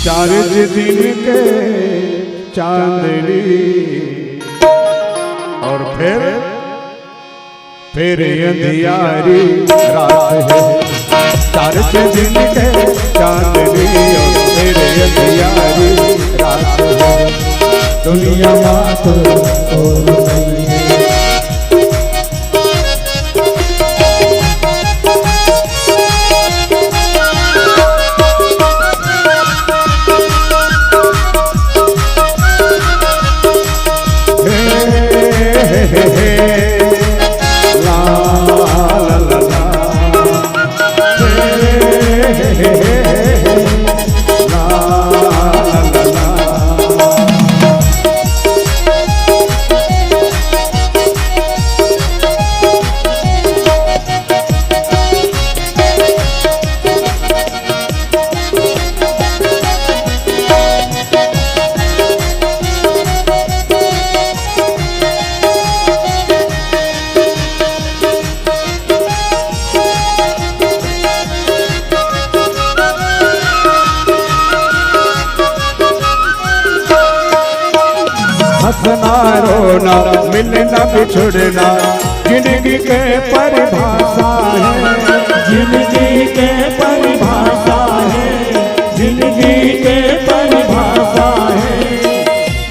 चार दिन के चांदनी और फिर अंधियारी रात है। चार दिन के चांदनी और फिर अंधियारी रात है। दुनिया बात और नहीं है। हंसना रोना मिलना बिछुड़ना जिंदगी के परिभाषा है। जिंदगी के परिभाषा है। जिंदगी के परिभाषा है।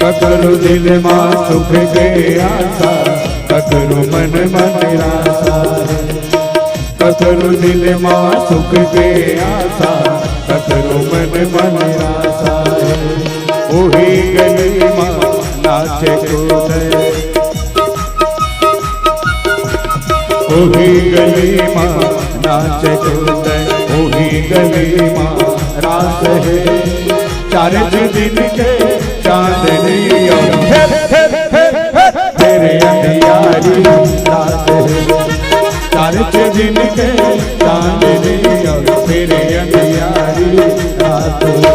ककरो दिल मां सुख के आशा ककरो मन निराशा है। ककरो दिल मां सुख के आशा ककरो मन निराशा है। वही गली मां नाचे कूदे वही गली मां नाचे कूदे वही गली मां रात है। चार दिन के चांदनी और तेरे अंधियारी रात है। चार दिन के चांदनी और तेरे अंधियारी रात है।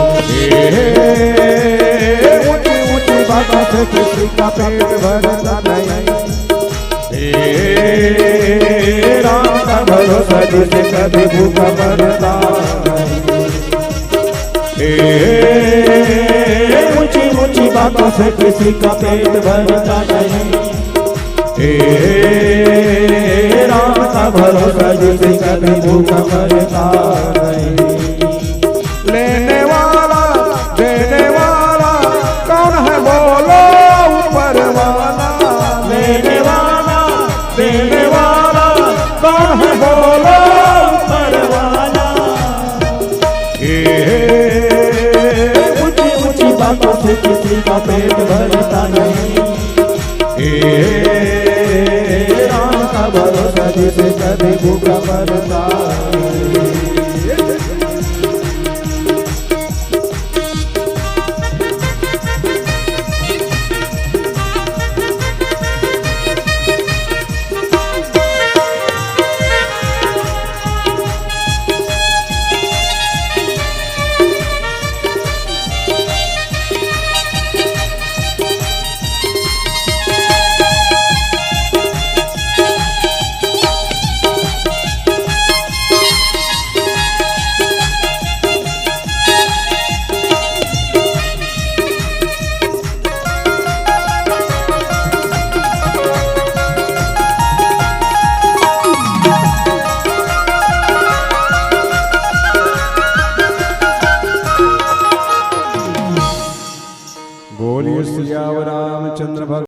से किसी का पेट भरता नहीं। राम का भरोसा जिसे कभी भूखा मरता नहीं। ऊंची ऊंची बातों से किसी का पेट भरता नहीं। राम का भरोसा जिसे कभी भूखा मरता नहीं। लेने वाला देने वाला कौन है बोलो ऊपर वाला। लेने वाला देने वाला कौन है बोलो ऊपर वाला। ऊंची ऊंची बातों से किसी का पेट भरता नहीं। राम का भरोसा जिसे कभी भूखा मरता नहीं। बोलिए श्री रामचंद्र भगवान।